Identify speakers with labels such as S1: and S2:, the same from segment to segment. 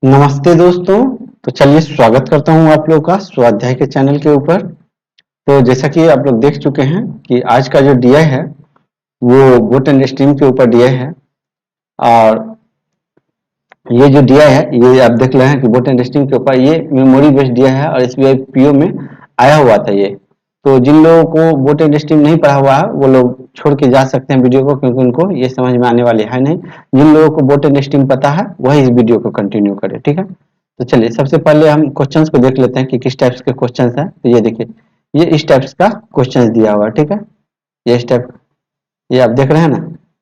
S1: नमस्ते दोस्तों। तो चलिए स्वागत करता हूं आप लोगों का स्वाध्याय के चैनल के ऊपर। तो जैसा कि आप लोग देख चुके हैं कि आज का जो डीआई है वो बोट एंड स्ट्रीम के ऊपर डीआई है। और ये जो डीआई है ये आप देख रहे हैं कि बोट एंड स्ट्रीम के ऊपर ये मेमोरी बेस्ड डीआई है और एसबीआई पीओ में आया हुआ था ये। तो जिन लोगों को बोट एंड स्ट्रीम नहीं पढ़ा हुआ है वो लोग छोड़ के जा सकते हैं वीडियो को, क्योंकि उनको ये समझ में आने वाली है नहीं। जिन लोगों को बोट एंड स्ट्रीम पता है वही इस वीडियो को कंटिन्यू करे, ठीक है। तो चलिए सबसे पहले हम क्वेश्चंस को देख लेते हैं कि किस टाइप्स के क्वेश्चंस हैं। तो ये देखिए, ये इस टाइप्स का क्वेश्चंस दिया हुआ है, ठीक है। ये इस टाइप, ये आप देख रहे हैं ना,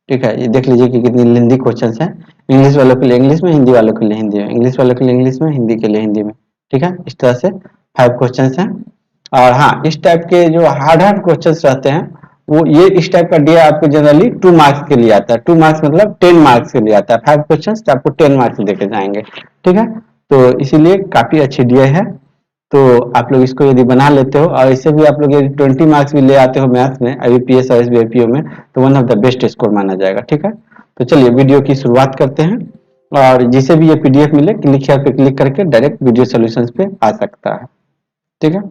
S1: ठीक है। ये देख लीजिए कि कितनी लेंथी क्वेश्चंस हैं। इंग्लिश वालों के लिए इंग्लिश में, हिंदी वालों के लिए हिंदी में, इंग्लिश वालों के लिए इंग्लिश में, हिंदी के लिए हिंदी में, ठीक है। इस तरह से 5 क्वेश्चंस हैं। और हाँ, इस टाइप के जो हार्ड क्वेश्चंस रहते हैं वो ये इस टाइप का डीआई आपको जनरली 2 मार्क्स के लिए आता है। 2 मार्क्स मतलब 10 मार्क्स के लिए आता है। 5 क्वेश्चंस तो आपको 10 मार्क्स देके जाएंगे, ठीक है। तो इसीलिए काफी अच्छी डीआई है। तो आप लोग इसको यदि बना लेते हो और इससे भी आप लोग यदि 20 मार्क्स भी ले आते हो मैथ्स में, आईबीपीएस और एसबीआईपीओ में, तो one of the best score माना जाएगा, ठीक है। तो चलिए वीडियो की शुरुआत करते हैं। और जिसे भी ये पीडीएफ मिले क्लिक here पे क्लिक करके डायरेक्ट वीडियो सॉल्यूशंस पे आ सकता है, ठीक है।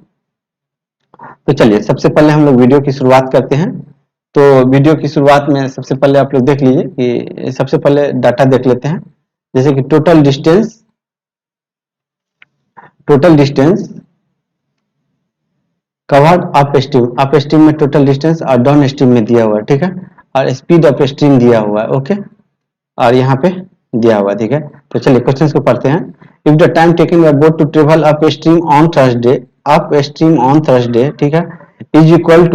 S1: तो चलिए सबसे पहले हम लोग वीडियो की शुरुआत करते हैं। तो वीडियो की शुरुआत में सबसे पहले आप लोग देख लीजिए कि सबसे पहले डाटा देख लेते हैं। जैसे कि total distance covered up stream में टोटल डिस्टेंस और डाउन स्ट्रीम में दिया हुआ है, ठीक है। और स्पीड ऑफ स्ट्रीम दिया हुआ है, ओके। और यहाँ पे दिया हुआ है, ठीक है। तो चलिए क्वेश्चंस को पढ़ते हैं। If the time taken by boat to travel up stream on Thursday, ठीक है, is equal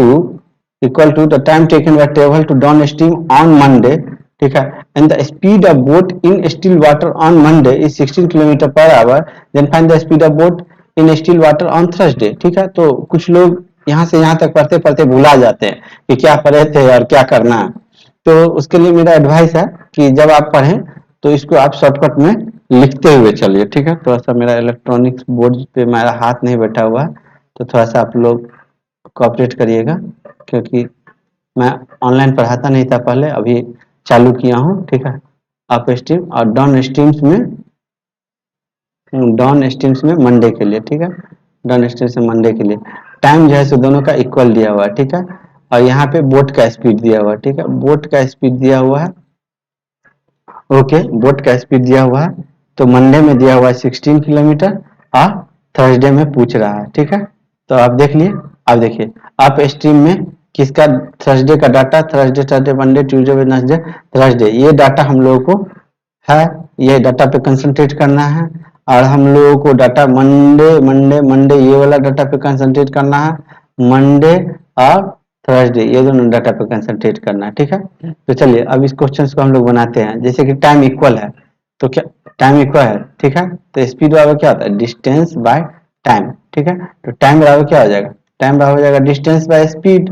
S1: to the time taken by travel to down stream on Monday, ठीक है, and the speed of boat in still water on Monday is 16 kilometre per hour, then find the speed of boat in still water on Thursday, ठीक है। तो कुछ लोग यहाँ से यहाँ तक पढ़ते पढ़ते भुला जाते हैं कि क्या पढ़े थे और क्या करना है। तो उसके लिए मेरा एडवाइस है कि जब आप पढ़ें तो इसको आप शॉर्टकट में लिखते हुए चलिए, ठीक है। थोड़ा सा मेरा इलेक्ट्रॉनिक्स बोर्ड पे मेरा हाथ नहीं बैठा हुआ है, तो थोड़ा सा आप लोग कोऑपरेट करिएगा, क्योंकि मैं ऑनलाइन पढ़ाता नहीं था पहले, अभी चालू किया हूँ, ठीक है। अप स्ट्रीम और डाउन स्ट्रीम्स में मंडे के लिए, ठीक है। डाउन स्ट्रीम से मंडे के लिए टाइम जो है सो दोनों का इक्वल दिया हुआ है, ठीक है। और यहाँ पे बोट का स्पीड दिया हुआ है, ठीक है। बोट का स्पीड दिया हुआ है, ओके। बोट का स्पीड दिया हुआ है। तो मंडे में दिया हुआ है 16 किलोमीटर और थर्सडे में पूछ रहा है, ठीक है। तो आप देख लिए, आप देखिए अप स्ट्रीम में किसका, थर्सडे का data, Thursday Monday Tuesday Wednesday Thursday, ये डाटा हम लोगों को है, ये डाटा पे कंसंट्रेट करना है। और हम लोगों को डाटा मंडे मंडे मंडे ये वाला डाटा पे कंसंट्रेट करना है। मंडे और थर्सडे ये दोनों डाटा पे कंसंट्रेट करना है, ठीक है। तो चलिए अब इस क्वेश्चन को हम लोग बनाते हैं। जैसे कि टाइम इक्वल है, तो क्या टाइम इक्वल है, ठीक है। तो स्पीड बराबर क्या होता है, डिस्टेंस बाय टाइम, ठीक है। तो टाइम बराबर क्या हो जाएगा, टाइम बराबर हो जाएगा डिस्टेंस बाय स्पीड,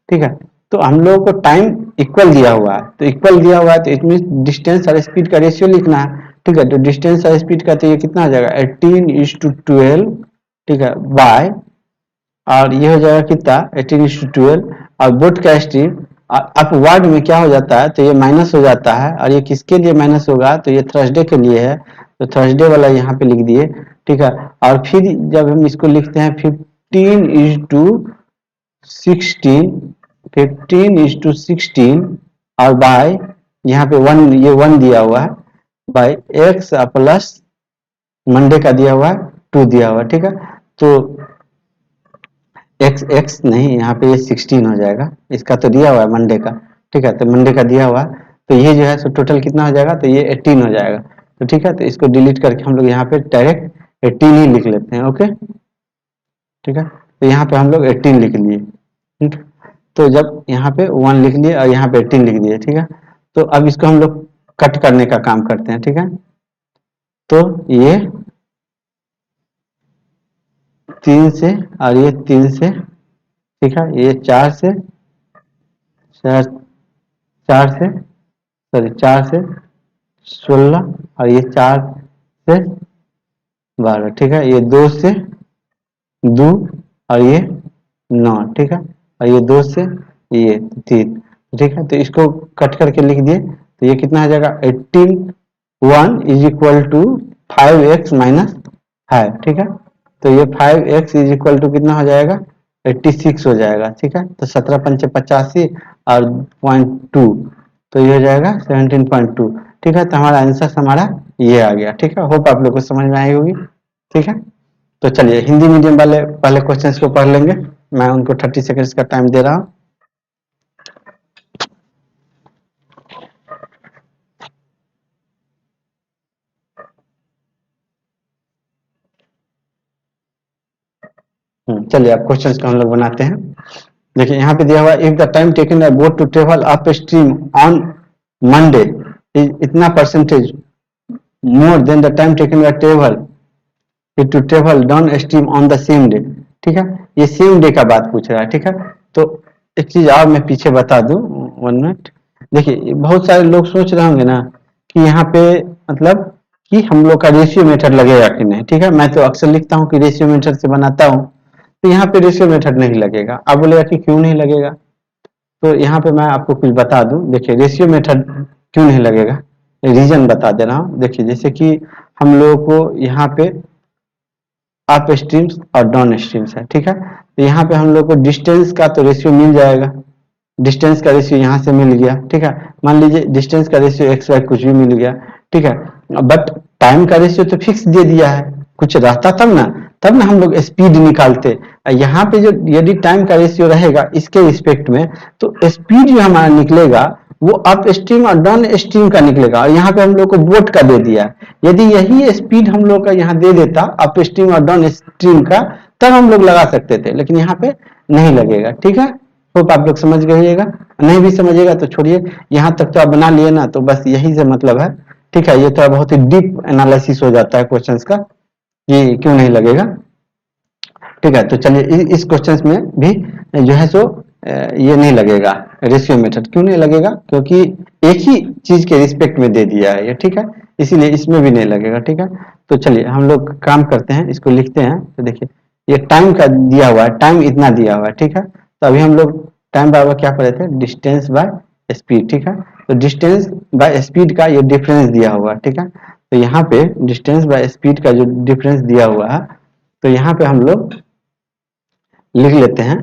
S1: ठीक है। तो हम लोगों को टाइम इक्वल दिया हुआ है, तो इक्वल दिया हुआ है तो इट मीन डिस्टेंस और स्पीड का रेशियो लिखना है, ठीक है। तो डिस्टेंस और स्पीड का तो ये कितना हो जाएगा 18:12, ठीक है, बाय, और ये हो जाएगा कितना 18:12। और बोट का स्ट्रीम अपवर्ड में क्या हो जाता है, तो ये माइनस हो जाता है। और ये किसके लिए माइनस होगा, तो ये थर्सडे के लिए है, तो थर्सडे वाला यहाँ पे लिख दिए, ठीक है। और फिर जब हम इसको लिखते हैं 15:16 और बाय, यहाँ पे वन, ये वन दिया हुआ है, बाय एक्स प्लस मंडे का दिया हुआ है 2 दिया हुआ है, ठीक है। तो एक्स एक्स नहीं, यहाँ पे ये 16 हो जाएगा, इसका तो दिया हुआ है मंडे का, ठीक है। तो मंडे का दिया हुआ है, तो ये जो है सो टोटल कितना हो जाएगा, तो ये 18 हो जाएगा, तो ठीक है। तो इसको डिलीट करके हम लोग यहाँ पे डायरेक्ट 18 ही लिख लेते हैं, ओके, ठीक है। तो यहाँ पे हम लोग 18 लिख लिए, ठीक। तो जब यहाँ पे 1 लिख लिए और यहाँ पे 18 लिख दिए, ठीक है। तो अब इसको हम लोग कट करने का काम करते हैं, ठीक है। तो ये 3 से और ये 3 से, ठीक है, ये 4 से, 16 और ये 4 से 12, ठीक है। ये 2 से 2 और ये 9, ठीक है। और ये 2 से ये 3, ठीक है। तो इसको कट करके लिख दिए, तो ये कितना आ जाएगा 18 1 is equal to 5x minus है, ठीक है। तो ये 5x इज इक्वल टू कितना हो जाएगा, 86 हो जाएगा, ठीक है। तो 17 पंचे 85 और 0.2, तो ये हो जाएगा 17.2, ठीक है। तो हमारा आंसर हमारा ये आ गया, ठीक है। होप आप लोग को समझ में आई होगी, ठीक है। तो चलिए हिंदी मीडियम वाले पहले क्वेश्चंस को पढ़ लेंगे, मैं उनको 30 सेकेंड्स का टाइम दे रहा हूँ। चलिए अब क्वेश्चंस को हम लोग बनाते हैं। देखिए यहाँ पे दिया हुआ if the time taken by boat to travel up stream on Monday is इतना percentage more than the time taken by to travel down stream on the same day, ठीक है। ये सेम डे का बात पूछ रहा है, ठीक है। तो एक चीज और मैं पीछे बता दूं, 1 मिनट। देखिए बहुत सारे लोग सोच रहे होंगे ना कि यहाँ पे मतलब कि हम लोग का रेशियो मेथड लगेगा कि नहीं, ठीक है। मैं तो अक्सर लिखता हूँ कि रेशियो मेथड से बनाता हूँ, तो यहाँ पे रेशियो मेथड नहीं लगेगा। आप बोलेगा कि क्यों नहीं लगेगा, तो यहाँ पे मैं आपको कुछ बता दूं। देखिए रेशियो मेथड क्यों नहीं लगेगा, रीजन बता दे रहा हूँ। देखिए जैसे कि हम लोगों को यहाँ पे अप स्ट्रीम्स और डाउन स्ट्रीम्स है, ठीक है। तो यहाँ पे हम लोग को डिस्टेंस का तो रेशियो मिल जाएगा, डिस्टेंस का रेशियो यहाँ से मिल गया, ठीक है। मान लीजिए डिस्टेंस का रेशियो एक्स वाई कुछ भी मिल गया, ठीक है। बट टाइम का रेशियो तो फिक्स दे दिया है, कुछ रहता तब ना हम लोग स्पीड निकालते। यहाँ पे जो यदि टाइम का रेशियो रहेगा इसके रिस्पेक्ट में, तो स्पीड जो हमारा निकलेगा वो अप स्ट्रीम और डाउन स्ट्रीम का निकलेगा। और यहाँ पे हम लोग को बोट का दे दिया है, यदि यही स्पीड हम लोग का यहाँ दे देता अप स्ट्रीम और डाउन स्ट्रीम का, तब हम लोग लगा सकते थे, लेकिन यहाँ पे नहीं लगेगा, ठीक है। होप आप लोग समझ गइएगा, नहीं भी समझिएगा तो छोड़िए, यहाँ तक तो आप बना लिए ना, तो बस यही से मतलब है, ठीक है। ये तो बहुत ही डीप एनालिसिस हो जाता है क्वेश्चंस का, ये क्यों नहीं लगेगा, ठीक है। तो चलिए इस क्वेश्चंस में भी जो है सो ये नहीं लगेगा, रेशियो मेथड क्यों नहीं लगेगा, क्योंकि एक ही चीज के रिस्पेक्ट में दे दिया है ये, ठीक है। इसीलिए इसमें भी नहीं लगेगा, ठीक है। तो चलिए हम लोग काम करते हैं, इसको लिखते हैं। तो देखिए ये टाइम का दिया हुआ है, टाइम इतना दिया हुआ है, ठीक है। तो अभी हम लोग टाइम बराबर क्या पढ़े थे, डिस्टेंस बाय स्पीड, ठीक है। तो डिस्टेंस बाय स्पीड का ये डिफरेंस दिया हुआ है, ठीक है। तो यहाँ पे डिस्टेंस बाय स्पीड का जो डिफरेंस दिया हुआ है, तो यहाँ पे हम लोग लिख लेते हैं।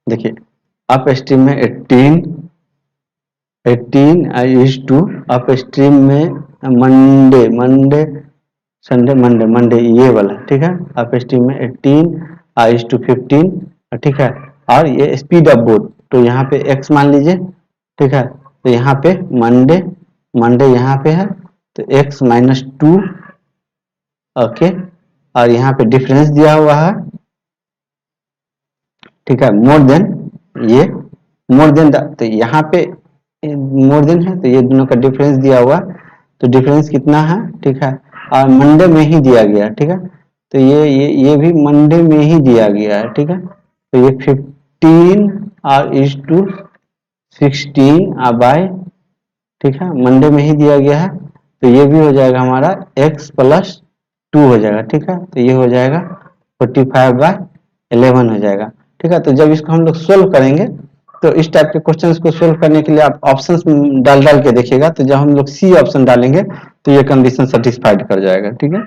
S1: देखिए अप स्ट्रीम में 18 इज टू अप स्ट्रीम में मंडे संडे मंडे ये वाला, ठीक है। अप स्ट्रीम में 18 इज टू 15, ठीक है। और ये स्पीड ऑफ बोट, तो यहाँ पे x मान लीजिए, ठीक है। तो यहाँ पे मंडे यहाँ पे है, तो x -2, ओके। और यहाँ पे डिफरेंस दिया हुआ है, ठीक है, मोर देन, ये मोर देन, तो यहाँ पे मोर देन है, तो ये दोनों का डिफरेंस दिया हुआ, तो डिफरेंस कितना है, ठीक है। और मंडे में ही दिया गया, ठीक है। तो ये भी मंडे में ही दिया गया है, ठीक है। तो ये 15 और इज टू 16 बाय, ठीक है, मंडे में ही दिया गया है, तो ये भी हो जाएगा हमारा x + 2 हो जाएगा, ठीक है। तो ये हो जाएगा 45/11 हो जाएगा, ठीक है। तो जब इसको हम लोग सोल्व करेंगे, तो इस टाइप के क्वेश्चंस को सोल्व करने के लिए आप ऑप्शंस डाल के देखिएगा, तो जब हम लोग सी ऑप्शन डालेंगे तो ये कंडीशन सेटिस्फाइड कर जाएगा, ठीक है।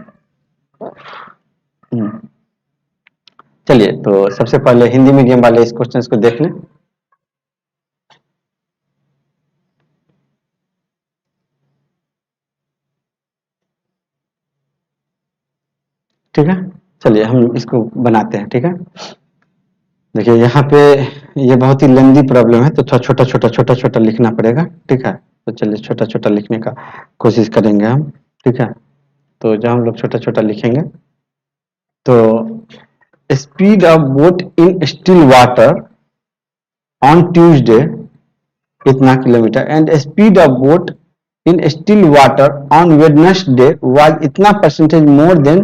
S1: चलिए तो सबसे पहले हिंदी मीडियम वाले इस क्वेश्चंस को देख लें। ठीक है, चलिए हम इसको बनाते हैं, ठीक है। देखिए यहाँ पे ये बहुत ही लेंदी प्रॉब्लम है, तो थोड़ा छोटा छोटा लिखना पड़ेगा, ठीक है। तो चलिए छोटा छोटा लिखने का कोशिश करेंगे हम, ठीक है। तो जब हम लोग छोटा छोटा लिखेंगे, तो speed of boat in still water on Tuesday इतना kilometre and speed of boat in still water on Wednesday was इतना percentage more than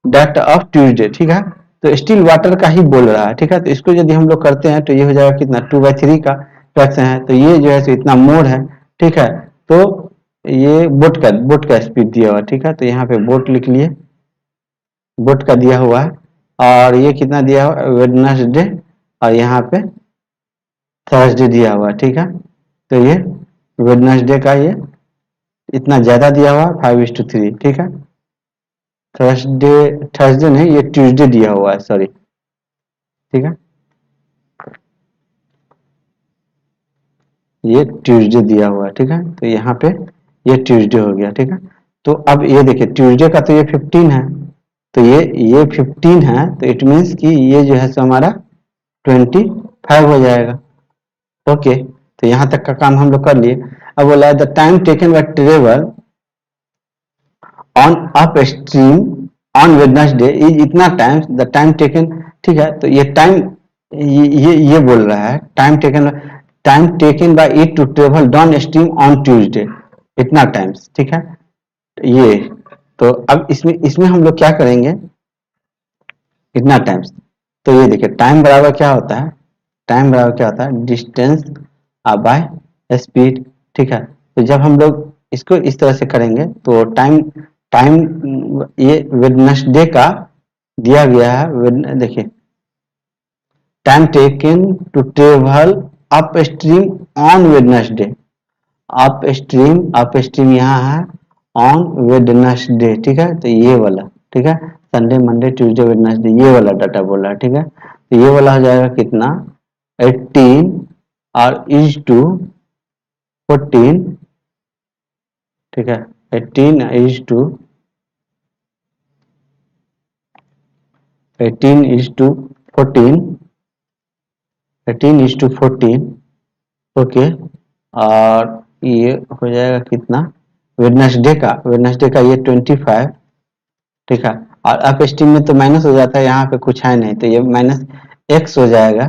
S1: that of Tuesday, ठीक है। तो स्टिल वाटर का ही बोल रहा है, ठीक है। तो इसको यदि हम लोग करते हैं तो ये हो जाएगा कितना, 2/3 का फ्रैक्शन है, तो ये जो है सो इतना मोर है, ठीक है। तो ये बोट का स्पीड दिया हुआ, ठीक है। तो यहाँ पे बोट लिख लिए, बोट का दिया हुआ है, और ये कितना दिया हुआ, वेडनेसडे, और यहाँ पे थर्सडे दिया हुआ, ठीक है। तो ये वेडनेसडे का ये इतना ज्यादा दिया हुआ 5:3, ठीक है। थर्सडे, थर्सडे नहीं, ये ट्यूसडे दिया हुआ है, सॉरी, ठीक है, ये ट्यूसडे दिया हुआ है, ठीक है, तो यहाँ पे ये ट्यूसडे हो गया, ठीक है। तो अब ये देखिए ट्यूसडे का तो ये 15 है, तो ये 15 है, तो इट मीन्स कि ये जो है सो हमारा 25 हो जाएगा। ओके, तो यहाँ तक का काम हम लोग कर लिए। अब बोला है the time taken by travel on up stream on Wednesday is इतना टाइम, द टाइम टेकन, ठीक है, तो ये टाइम, ये बोल रहा है time taken by it to travel down stream on Tuesday, इतना टाइम्स, ठीक है, ये। तो अब इसमें इसमें हम लोग क्या करेंगे, इतना टाइम्स, तो ये देखिए टाइम बराबर क्या होता है, टाइम बराबर क्या होता है, डिस्टेंस बाय स्पीड, ठीक है। तो जब हम लोग इसको इस तरह से करेंगे तो टाइम टाइम ये वेडनेसडे का दिया गया है, देखिए time taken to travel up stream on Wednesday, upstream यहाँ है ऑन वेडनेसडे, ठीक है, तो ये वाला, ठीक है, संडे मंडे ट्यूसडे वेडनेसडे, ये वाला डाटा बोल रहा है, ठीक है, तो ये वाला हो जाएगा कितना, 18 और इज टू 14, ठीक है, 18 is to 18 is to 14, 18 is to 14, okay, और ये हो जाएगा कितना, वेडनेसडे का ये 25, ठीक है, और अप स्ट्रीम में तो माइनस हो जाता है, यहाँ पे कुछ है नहीं, तो ये माइनस एक्स हो जाएगा,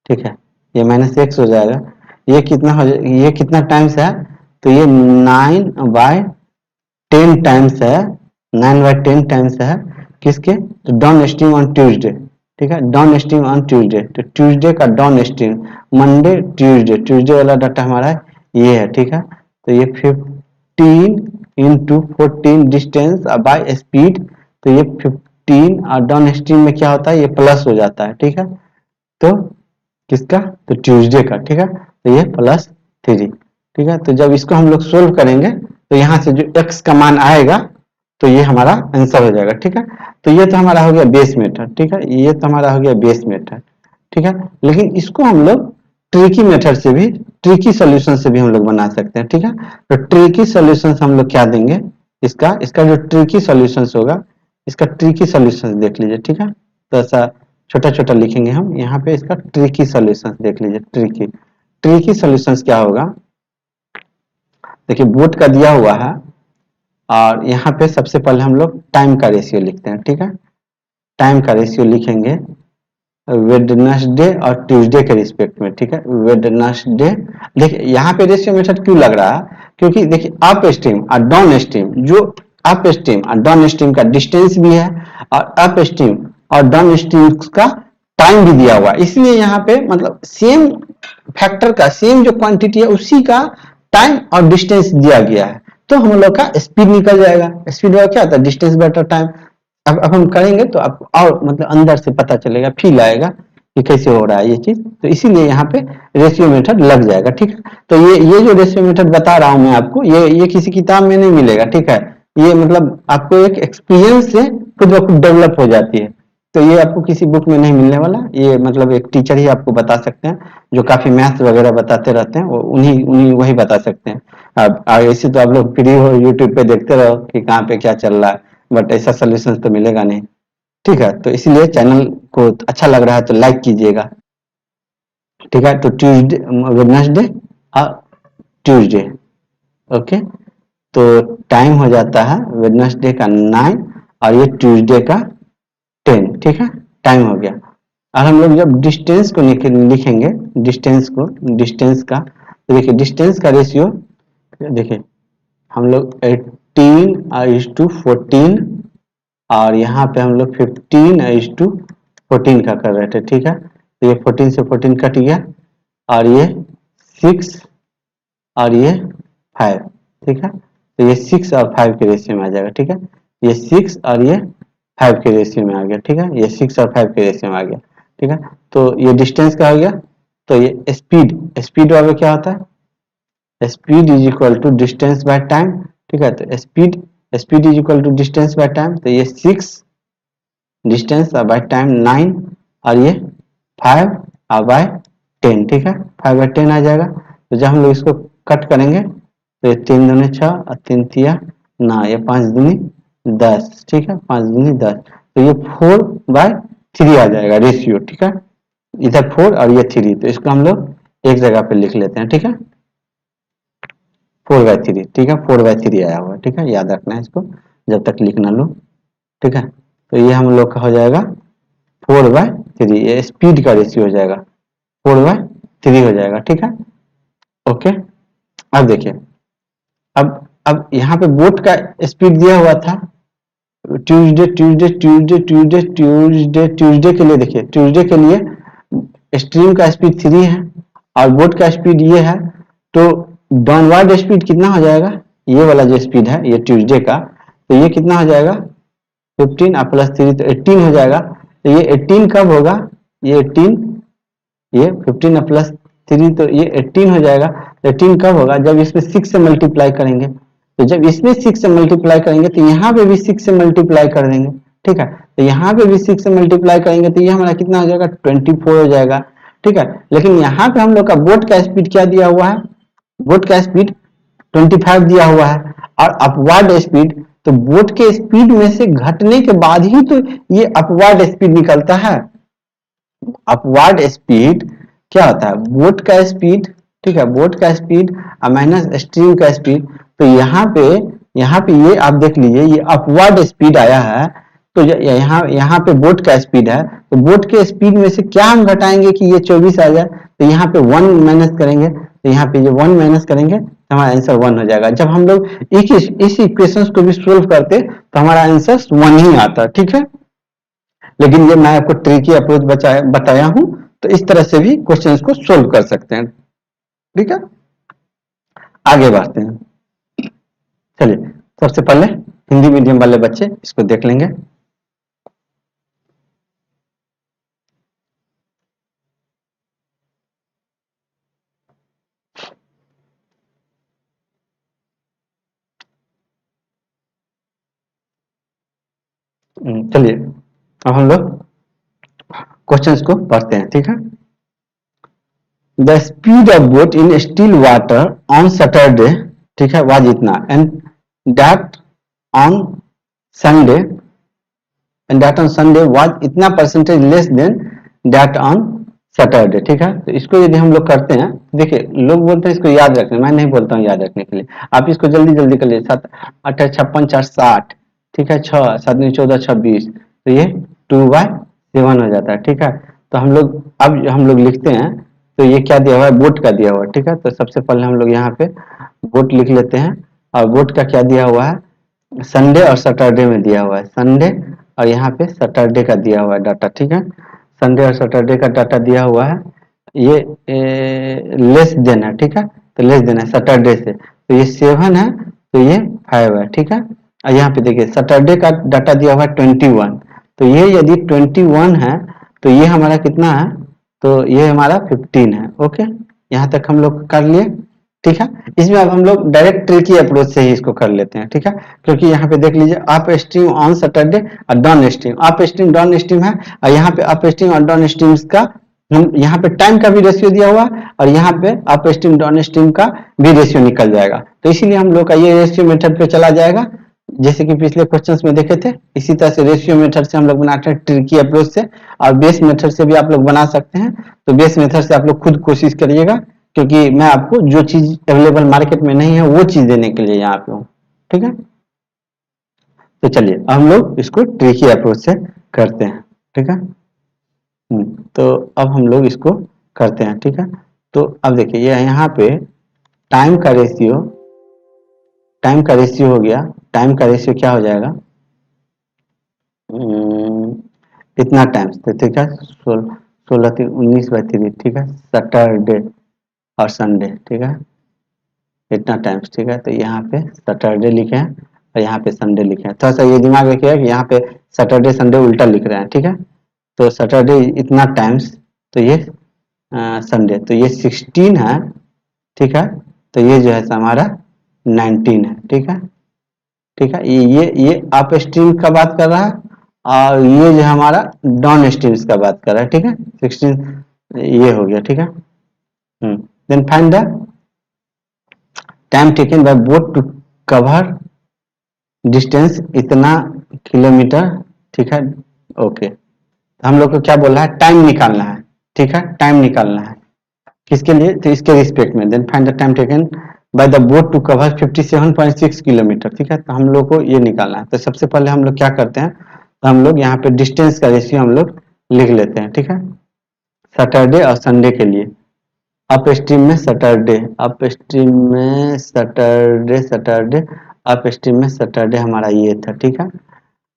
S1: ठीक है, ये माइनस एक्स हो जाएगा, ये कितना हो ये कितना टाइम्स है, तो ये 9/10 टाइम्स है, 9/10 टाइम्स है, किसके, तो डाउन स्ट्रीम ऑन ट्यूसडे, ठीक है, डाउन स्ट्रीम ऑन ट्यूसडे, तो ट्यूसडे का down stream, Monday Tuesday, Tuesday वाला डाटा हमारा ये है, ठीक है, तो ये 15 इंटू 14 डिस्टेंस बाय स्पीड, तो ये 15 और डाउन स्ट्रीम में क्या होता है, ये प्लस हो जाता है, ठीक है, तो किसका, तो ट्यूसडे का, ठीक है, तो ये +3, ठीक है, तो जब इसको हम लोग सोल्व करेंगे तो यहाँ से जो x का मान आएगा तो ये हमारा आंसर हो जाएगा, ठीक है, तो ये तो हमारा हो गया बेस मेथड, ठीक है, ये तो हमारा हो गया बेस मेथड, ठीक है, लेकिन इसको हम लोग ट्रिकी मेथड से भी, ट्रिकी सॉल्यूशन से भी हम लोग बना सकते हैं, ठीक है, तो ट्रिकी सॉल्यूशन हम लोग क्या देंगे, इसका इसका जो ट्रिकी सॉल्यूशन होगा, इसका ट्रिकी सॉल्यूशन देख लीजिए, ठीक है, तो ऐसा छोटा छोटा लिखेंगे हम यहाँ पे, इसका ट्रिकी सॉल्यूशन देख लीजिए, ट्रिकी ट्रिकी सॉल्यूशंस क्या होगा, देखिए बोर्ड का दिया हुआ है, और यहाँ पे सबसे पहले हम लोग टाइम का रेशियो लिखते हैं, ठीक है, टाइम का रेशियो लिखेंगे वेडनेसडे और ट्यूसडे के रिस्पेक्ट में, ठीक है, वेडनेसडे, देखिए यहाँ पे रेशियो मेथड क्यों लग रहा है, क्योंकि देखिए अप स्ट्रीम और डाउन स्ट्रीम, जो अप स्ट्रीम और डाउन स्ट्रीम का डिस्टेंस भी है, और अप स्ट्रीम और डाउन स्ट्रीम का टाइम भी दिया हुआ है, इसलिए यहाँ पे मतलब सेम फैक्टर का सेम जो क्वांटिटी है उसी का टाइम और डिस्टेंस दिया गया है, तो हम लोग का स्पीड निकल जाएगा, स्पीड का क्या होता है, डिस्टेंस बटा टाइम। अब हम करेंगे तो आपको और मतलब अंदर से पता चलेगा, फील आएगा कि कैसे हो रहा है ये चीज, तो इसीलिए यहाँ पे रेशियो मेथड लग जाएगा, ठीक है, तो ये जो रेशियो मेथड बता रहा हूँ मैं आपको, ये किसी किताब में नहीं मिलेगा, ठीक है, ये मतलब आपको एक एक्सपीरियंस से खुद ब खुद डेवलप हो जाती है, तो ये आपको किसी बुक में नहीं मिलने वाला, ये मतलब एक टीचर ही आपको बता सकते हैं, जो काफी मैथ्स वगैरह बताते रहते हैं, वो उन्हीं उन्हीं वही बता सकते हैं। अब ऐसे तो आप लोग फ्री हो यूट्यूब पे देखते रहो कि कहाँ पे क्या चल रहा है, बट ऐसा सोल्यूशन तो मिलेगा नहीं, ठीक है, तो इसलिए चैनल को अच्छा लग रहा है तो लाइक कीजिएगा, ठीक है, तो ट्यूसडे, वेडनेसडे और ट्यूसडे, ओके, तो टाइम हो जाता है वेडनेसडे का 9 और ये ट्यूसडे का 10, ठीक है, टाइम हो गया। और हम लोग जब डिस्टेंस को लिखेंगे, डिस्टेंस का, तो देखिए डिस्टेंस का रेशियो, देखिए हम लोग 18:14, और यहाँ पे हम लोग 15:14 का कर रहे थे, ठीक है, तो ये 14 से 14 कट गया, और ये 6 और ये 5, ठीक है, तो ये 6 और 5 के रेशियो में आ जाएगा, ठीक है, ये 6 और ये 5 के रेशियो में आ गया, ठीक है, ये 6 और 5 के रेशियो में आ गया, ठीक है, तो ये डिस्टेंस का हो गया, तो ये स्पीड, स्पीड वाला क्या होता है, speed is equal to distance by time, ठीक है, तो speed speed is equal to distance by time, तो ये 6 डिस्टेंस और बाय टाइम 9 और ये 5 और बाय 10, ठीक है 5 बाय 10 आ जाएगा। तो जब हम लोग इसको कट करेंगे तो ये 3 दूनी 6 और 3 तिया 9, ये 5 दूनी 10, ठीक है 5 दूनी 10, तो ये 4 बाय 3 आ जाएगा रेशियो, ठीक है इधर 4 और ये 3, तो इसको हम लोग एक जगह पे लिख लेते हैं, ठीक है 4/3, ठीक है 4/3 आया हुआ, ठीक है याद रखना है इसको जब तक लिख ना लो, ठीक है। तो ये हम लोग का हो जाएगा 4/3, ये स्पीड का रेशियो हो जाएगा 4/3 हो जाएगा, ठीक है ओके। अब देखिए, अब यहाँ पे बोट का स्पीड दिया हुआ था Tuesday Tuesday Tuesday Tuesday Tuesday Tuesday के लिए, देखिए ट्यूसडे के लिए स्ट्रीम का स्पीड 3 है और बोट का स्पीड ये है, तो डाउनवर्ड स्पीड कितना हो जाएगा, ये वाला जो स्पीड है ये ट्यूसडे का, तो ये कितना हो जाएगा 15 और प्लस 3 तो 18 हो जाएगा। तो ये 18 कब होगा, ये 18, ये 15 और प्लस 3 तो ये 18 हो जाएगा। 18 कब होगा, जब इसमें 6 से मल्टीप्लाई करेंगे, तो जब इसमें 6 से मल्टीप्लाई करेंगे तो यहाँ पे भी 6 से मल्टीप्लाई कर देंगे, ठीक है तो यहाँ पे भी 6 से मल्टीप्लाई करेंगे तो ये हमारा कितना हो जाएगा 24 हो जाएगा, ठीक है। लेकिन यहाँ पे हम लोग का बोट का स्पीड क्या दिया हुआ है, बोट का स्पीड 25 दिया हुआ है और अपवर्ड स्पीड, तो बोट के स्पीड में से घटने के बाद ही तो ये अपवर्ड स्पीड निकलता है। अपवर्ड स्पीड क्या होता है, बोट का स्पीड, ठीक है बोट का स्पीड माइनस स्ट्रीम का स्पीड, तो यहाँ पे ये आप देख लीजिए ये अपवर्ड स्पीड आया है, तो यहाँ पे बोट का स्पीड है, तो बोट के स्पीड में से क्या हम घटाएंगे कि ये 24 आ जाए, तो यहाँ पे 1 माइनस करेंगे, तो यहाँ पे ये 1 माइनस करेंगे तो हमारा आंसर 1 हो जाएगा। जब हम लोग इस इक्वेशन को भी सोल्व करते तो हमारा आंसर 1 ही आता, ठीक है। लेकिन ये मैं आपको ट्रिकी अप्रोच बताया हूं, तो इस तरह से भी क्वेश्चंस को सोल्व कर सकते हैं, ठीक है। आगे बढ़ते हैं, चलिए सबसे पहले हिंदी मीडियम वाले बच्चे इसको देख लेंगे। चलिए अब हम लोग क्वेश्चंस को पढ़ते हैं, ठीक है। The speed of boat in still water on Saturday, ठीक है वाज इतना, and that on Sunday was इतना percentage less than that on Saturday, ठीक है। तो इसको यदि हम लोग करते हैं, देखिए लोग बोलते हैं इसको याद रखने, मैं नहीं बोलता हूँ याद रखने के लिए, आप इसको जल्दी जल्दी कर लिए, 7 8 56 4 60, ठीक है 6 7 14 26, तो ये 2/7 हो जाता है, ठीक है। तो हम लोग लिखते हैं, तो ये क्या दिया हुआ है, बोट का दिया हुआ है, ठीक है। तो सबसे पहले हम लोग यहाँ पे बोट लिख लेते हैं, और बोट का क्या दिया हुआ है, संडे और सैटरडे में दिया हुआ है, संडे और यहाँ पे सैटरडे का दिया हुआ है डाटा, ठीक है। संडे और सैटरडे का डाटा दिया हुआ है, ये लेस देन है, ठीक है तो लेस देन है सैटरडे से, तो ये 7 है, तो ये 5 है, ठीक है। और यहाँ पे देखिए सैटरडे का डाटा दिया हुआ है 21, तो ये यदि 21 है तो ये हमारा कितना है, तो ये हमारा 15 है, ओके यहाँ तक हम लोग कर लिए, ठीक है। इसमें अब हम लोग डायरेक्ट ट्रिकी अप्रोच से ही इसको कर लेते हैं, ठीक है, क्योंकि यहाँ पे देख लीजिए अप स्ट्रीम ऑन सैटरडे और down stream, up stream down stream है, और यहाँ पे अप स्ट्रीम और डाउन स्ट्रीम का हम यहाँ पे टाइम का भी रेशियो दिया हुआ, और यहाँ पे अप स्ट्रीम डाउन स्ट्रीम का भी रेशियो निकल जाएगा, तो इसीलिए हम लोग का ये रेशियो मेथड पे चला जाएगा, जैसे कि पिछले क्वेश्चंस में देखे थे। इसी तरह से रेशियो मेथड से हम लोग बनाते हैं ट्रिकी अप्रोच से, और बेस मेथड से भी आप लोग बना सकते हैं, तो बेस मेथड से आप लोग खुद कोशिश करिएगा, क्योंकि मैं आपको जो चीज अवेलेबल मार्केट में नहीं है वो चीज देने के लिए यहाँ पे हूँ, ठीक है। तो चलिए हम लोग इसको ट्रिकी अप्रोच से करते हैं, ठीक है। तो अब हम लोग इसको करते हैं, ठीक है। तो अब देखिए ये यहाँ पे टाइम का रेशियो, हो गया, टाइम का रेशियो क्या हो जाएगा, इतना टाइम्स, तो ठीक है 16 19/3, ठीक है सैटरडे और संडे, ठीक है इतना टाइम्स, ठीक है। तो यहाँ पे सैटरडे लिखे हैं और यहाँ पे संडे लिखे हैं, थोड़ा सा ये दिमाग रखिएगा कि यहाँ पे सैटरडे संडे उल्टा लिख रहे हैं, ठीक है। तो सैटरडे इतना टाइम्स, तो ये संडे, तो ये 16 है, ठीक है, तो ये जो है हमारा 19 है, ठीक है ठीक है। ये अप स्ट्रीम का बात कर रहा है और ये जो हमारा डाउन स्ट्रीम का बात कर रहा है, ठीक है। 16 ये हो गया, ठीक है। Then find the time taken by boat to cover distance इतना किलोमीटर, ठीक है। ओके, हम लोग को क्या बोल रहा है, टाइम निकालना है, ठीक है। टाइम निकालना है किसके लिए, तो इसके रिस्पेक्ट में। Then find the time taken by the boat to cover 57.6 kilometre, ठीक है। तो हम लोग को ये निकालना है। तो सबसे पहले हम लोग क्या करते हैं, तो हम लोग यहाँ पे डिस्टेंस का रेशियो हम लोग लिख लेते हैं, ठीक है। सैटरडे और संडे के लिए अप स्ट्रीम में सैटरडे, अप स्ट्रीम में सैटरडे, सैटरडे अप स्ट्रीम में सैटरडे हमारा ये था, ठीक है।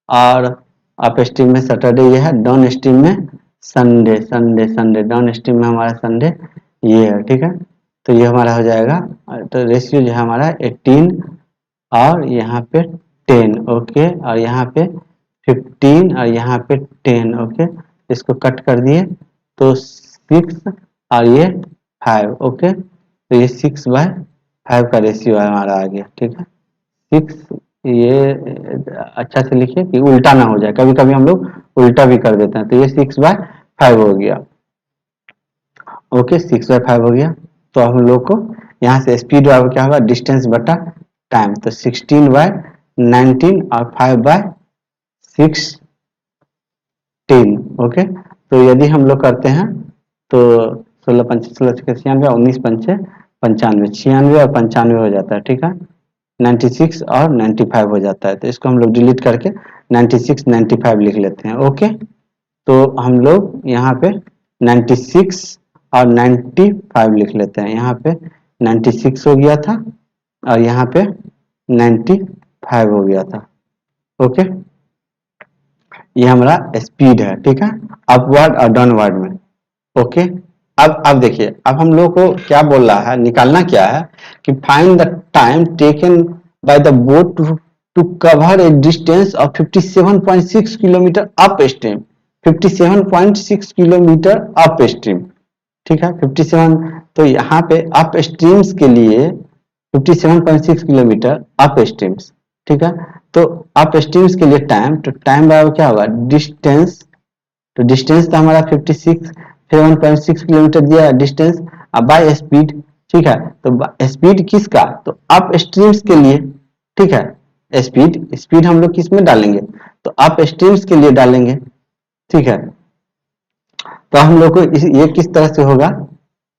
S1: और अप स्ट्रीम में सैटरडे ये है, डाउन स्ट्रीम में Sunday, Sunday Sunday down stream में हमारा संडे ये है, ठीक है। तो ये हमारा हो जाएगा, तो रेशियो जो है हमारा 18 और यहाँ पे 10, ओके। और यहाँ पे 15 और यहाँ पे 10, ओके। इसको कट कर दिए तो 6 और ये 5, ओके। तो ये 6/5 का रेशियो हमारा आ गया, ठीक है। 6 ये अच्छा से लिखिए कि उल्टा ना हो जाए, कभी कभी हम लोग उल्टा भी कर देते हैं। तो ये 6/5 हो गया, ओके। 6/5 हो गया। तो हम लोग को यहाँ से स्पीड क्या होगा, डिस्टेंस बटा टाइम। तो 16/19 और 5/16, ओके। तो यदि हम लोग करते हैं तो 16 पंच 16 96, 19 पंचे 95, 96 और 95 हो जाता है, ठीक है। 96 और 95 हो जाता है। तो इसको हम लोग डिलीट करके 96 95 लिख लेते हैं, ओके। तो हम लोग यहाँ पे 96 और 95 लिख लेते हैं। यहाँ पे 96 हो गया था और यहाँ पे 95 हो गया था, ओके। ये हमारा स्पीड है, ठीक है, अपवर्ड और डाउनवर्ड में, ओके। अब देखिए, अब हम लोग को क्या बोल रहा है, निकालना क्या है कि find the time taken by the boat to cover a distance of 57.6 kilometre upstream, 57.6 kilometre upstream, ठीक है। 57, तो यहाँ पे अप स्ट्रीम्स के लिए 57.6 किलोमीटर अप स्ट्रीम्स, ठीक है। तो अप स्ट्रीम्स के लिए टाइम, तो टाइम बराबर क्या होगा, डिस्टेंस। तो डिस्टेंस तो हमारा 57.6 किलोमीटर दिया है डिस्टेंस, अब बाय स्पीड, ठीक है। तो स्पीड किसका, तो अप स्ट्रीम्स के लिए, ठीक है। स्पीड हम लोग किस में डालेंगे, तो अप स्ट्रीम्स के लिए डालेंगे, ठीक है। तो हम लोग को ये किस तरह से होगा,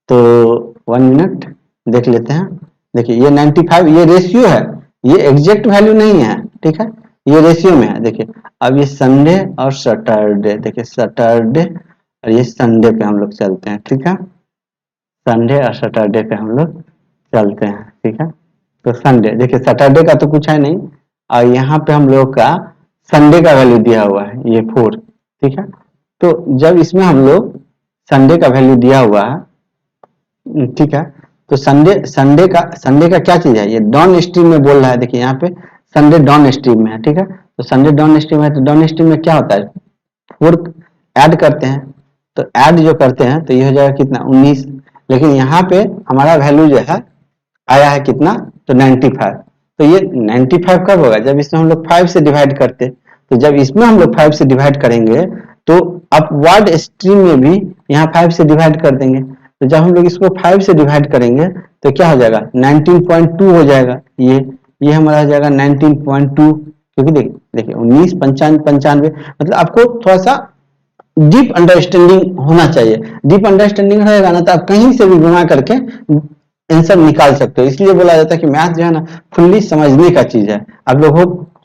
S1: तो 1 मिनट देख लेते हैं। देखिए ये 95, ये रेशियो है, ये एग्जैक्ट वैल्यू नहीं है, ठीक है। ये रेशियो में है। देखिए अब ये संडे और सैटरडे, देखिए सैटरडे और ये संडे पे हम लोग चलते हैं, ठीक है। संडे और सैटरडे पे हम लोग चलते हैं, ठीक है। तो संडे, देखिए सैटरडे का तो कुछ है नहीं और यहाँ पे हम लोग का संडे का वैल्यू दिया हुआ है, ये 4, ठीक है। तो जब इसमें हम लोग संडे का वैल्यू दिया हुआ है, ठीक है। तो संडे का क्या चीज है, ये डाउन स्ट्रीम में बोल रहा है। देखिए यहाँ पे संडे डाउन स्ट्रीम में है, ठीक है। तो संडे डाउन स्ट्रीम है, तो डाउन स्ट्रीम में क्या होता है, 4 ऐड करते हैं। तो ऐड जो करते हैं तो ये हो जाएगा कितना, 19। लेकिन यहाँ पे हमारा वैल्यू जो है आया है कितना, तो 95। तो ये 95 कब होगा, जब इसमें हम लोग 5 से डिवाइड करते। तो जब इसमें हम लोग 5 से डिवाइड करेंगे तो अपवर्ड स्ट्रीम में भी यहाँ 5 से डिवाइड कर देंगे। तो जब हम लोग इसको 5 से डिवाइड करेंगे तो क्या हो जाएगा, 19.2 हो जाएगा। ये हमारा हो जाएगा 19.2, क्योंकि देखिए 19 95 मतलब आपको थोड़ा सा डीप अंडरस्टैंडिंग होना चाहिए। डीप अंडरस्टैंडिंग रहेगा ना तो आप कहीं से भी घुमा करके आंसर निकाल सकते हो। इसलिए बोला जाता है कि मैथ जो है ना फुल्ली समझने का चीज है। आप लोग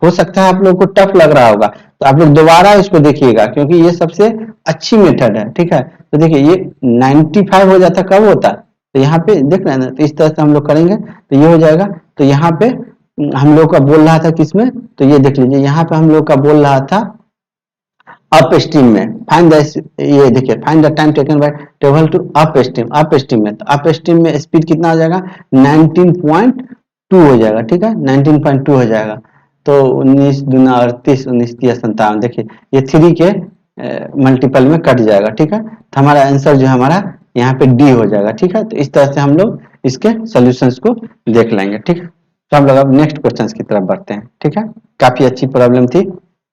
S1: हो सकता है आप लोग को टफ लग रहा होगा, तो आप लोग दोबारा इसको देखिएगा, क्योंकि ये सबसे अच्छी मेथड है, ठीक है। तो देखिए ये 95 हो जाता, कब होता, तो यहाँ पे देख रहे हैं ना, तो इस तरह से हम लोग करेंगे तो ये हो जाएगा। तो यहाँ पे हम लोग का बोल रहा था किसमें, तो ये देख लीजिए, यहाँ पे हम लोग का बोल रहा था अप स्ट्रीम में। फाइंड द, ये देखिए find the time taken by travel to upstream में। तो अप स्ट्रीम में स्पीड कितना हो जाएगा, 19.2 हो जाएगा, ठीक है। 19.2 हो जाएगा। तो 19 दूना 38, 19 तिया 57, देखिए ये 3 के मल्टीपल में कट जाएगा, ठीक है। तो हमारा आंसर जो है हमारा यहाँ पे डी हो जाएगा, ठीक है। तो इस तरह से हम लोग इसके सॉल्यूशंस को देख लेंगे, ठीक है। तो हम लोग अब नेक्स्ट क्वेश्चन की तरफ बढ़ते हैं। ठीक है, काफी अच्छी प्रॉब्लम थी।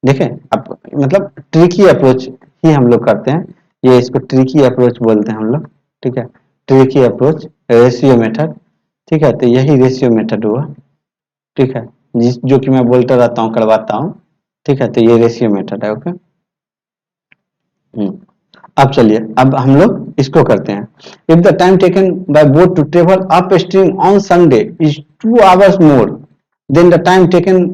S1: देखें, अब मतलब ट्रिकी अप्रोच ही हम लोग करते हैं, ये इसको ट्रिकी अप्रोच बोलते हैं हम लोग। ठीक है, ट्रिकी अप्रोच, रेशियो मेथड। ठीक है, तो यही रेशियो मेथड हुआ। ठीक है, जिस जो कि मैं बोलता रहता हूँ, करवाता हूँ। ठीक है, तो ये रेशियो मेथड है। ओके, अब चलिए, अब हम लोग इसको करते हैं। If the time taken by boat to travel up stream on Sunday is 2 hours more than the time taken.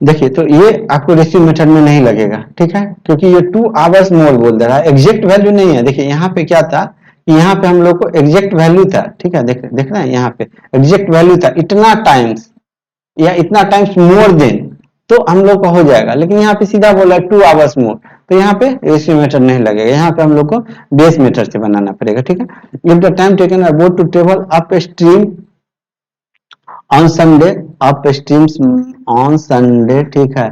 S1: देखिए, तो ये आपको रेशियो मेथड में नहीं लगेगा। ठीक है, क्योंकि ये 2 hours मोर बोल दे रहा है, एग्जैक्ट वैल्यू नहीं है। देखिए यहाँ पे क्या था कि यहाँ पे हम लोग को एग्जैक्ट वैल्यू था। ठीक है, देख रहे हैं, यहाँ पे एग्जैक्ट वैल्यू था इतना टाइम्स या इतना टाइम्स मोर देन, तो हम लोग को हो जाएगा। लेकिन यहाँ पे सीधा बोला 2 hours मोर, तो यहाँ पे रेशियो मेथड नहीं लगेगा। यहाँ पे हम लोग को बेस मेथड से बनाना पड़ेगा। ठीक है, if the time taken a boat to travel up stream on Sunday, up streams on Sunday. ठीक है,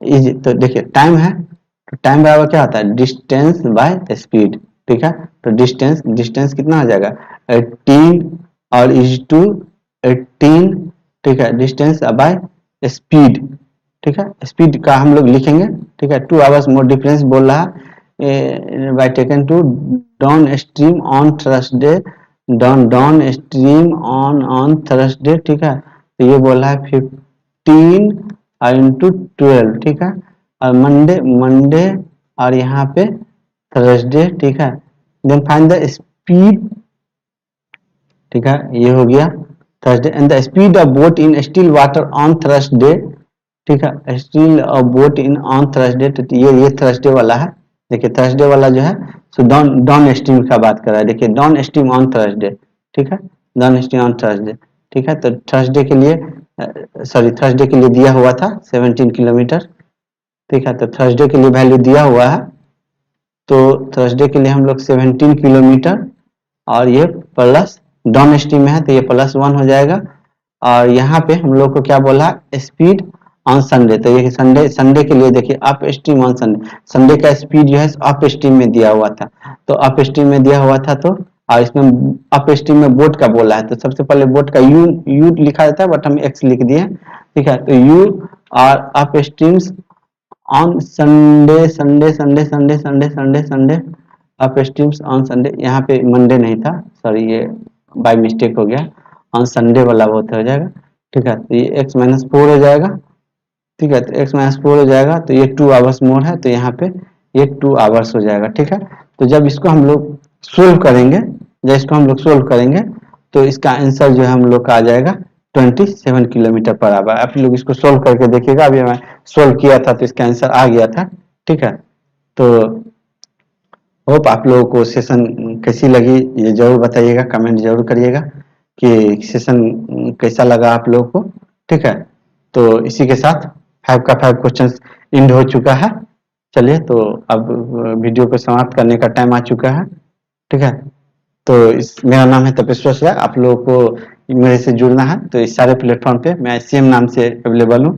S1: इज, तो देखिए टाइम है, तो टाइम बराबर क्या होता है, डिस्टेंस बाय स्पीड। ठीक है, तो डिस्टेंस डिस्टेंस कितना आ जाएगा, 18 और इज टू 18। ठीक है, डिस्टेंस बाय स्पीड। ठीक है, स्पीड का हम लोग लिखेंगे। ठीक है, 2 hours मोर डिफरेंस बोल रहा है by taken to down stream on Thursday, down stream on Thursday. ठीक है, तो ये बोला है 15 इंटू 12। ठीक है, और मंडे मंडे और यहाँ पे थर्सडे। ठीक है, देन फाइंड द स्पीड। ठीक है, ये हो गया Thursday, and the speed of boat in still water on Thursday. ठीक है, still boat in on Thursday, तो ये थर्सडे वाला है। देखिए थर्सडे वाला जो है सो डाउन डाउन स्ट्रीम का बात कर रहा है। देखिए डाउन स्ट्रीम ऑन थर्सडे। ठीक है, डाउन स्ट्रीम ऑन थर्सडे। ठीक है, तो थर्सडे के लिए सॉरी थर्सडे के लिए दिया हुआ था 17 किलोमीटर। ठीक है, तो थर्सडे के लिए वैल्यू दिया हुआ है, तो थर्सडे के लिए हम लोग 17 किलोमीटर, और ये प्लस डाउन स्ट्रीम में है तो ये +1 हो जाएगा। और यहाँ पे हम लोग को क्या बोला, स्पीड ऑन संडे, तो ये संडे संडे के लिए देखिए up stream on Sunday, Sunday का स्पीड जो है अप स्ट्रीम में दिया हुआ था, तो अप स्ट्रीम में दिया हुआ था, तो और इसमें अप स्ट्रीम में बोट का बोला है, तो सबसे पहले बोट का यू यू लिखा जाता है, बट हम एक्स लिख दिए। ठीक है, तो यू और up streams on Sunday Sunday Sunday Sunday Sunday Sunday Sunday up streams on Sunday, यहाँ पे मंडे नहीं था, सॉरी ये बाय मिस्टेक हो गया, ऑन संडे वाला बहुत हो जाएगा। ठीक है, तो ये x-4 हो जाएगा। ठीक है, तो x-4 हो जाएगा, तो ये 2 hours मोर है, तो यहाँ पे ये 2 hours हो जाएगा। ठीक है, तो जब इसको हम लोग सोल्व करेंगे, जब इसको हम लोग सोल्व करेंगे, तो इसका आंसर जो है हम लोग का आ जाएगा 27 किलोमीटर पर आवर। आप लोग इसको सोल्व करके देखिएगा, अभी मैं सोल्व किया था तो इसका आंसर आ गया था। ठीक है, तो होप आप लोगों को सेशन कैसी लगी ये जरूर बताइएगा, कमेंट जरूर करिएगा कि सेशन कैसा लगा आप लोगों को। ठीक है, तो इसी के साथ 5 का 5 क्वेश्चन एंड हो चुका है। चलिए, तो अब वीडियो को समाप्त करने का टाइम आ चुका है। ठीक है, तो इस मेरा नाम है तपेश्वर है, आप लोगों को मेरे से जुड़ना है तो इस सारे प्लेटफॉर्म पे मैं सेम नाम से अवेलेबल हूँ।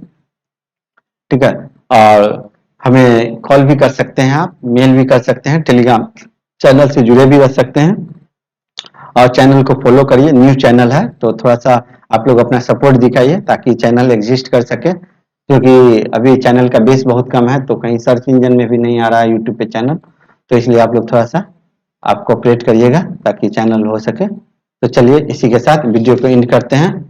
S1: ठीक है, और हमें कॉल भी कर सकते हैं, आप मेल भी कर सकते हैं, टेलीग्राम चैनल से जुड़े भी रह सकते हैं, और चैनल को फॉलो करिए। न्यू चैनल है तो थोड़ा सा आप लोग अपना सपोर्ट दिखाइए ताकि चैनल एग्जिस्ट कर सके, क्योंकि अभी चैनल का बेस बहुत कम है, तो कहीं सर्च इंजन में भी नहीं आ रहा है यूट्यूब पे चैनल, तो इसलिए आप लोग थोड़ा सा आप कोऑपरेट करिएगा ताकि चैनल हो सके। तो चलिए इसी के साथ वीडियो को एंड करते हैं।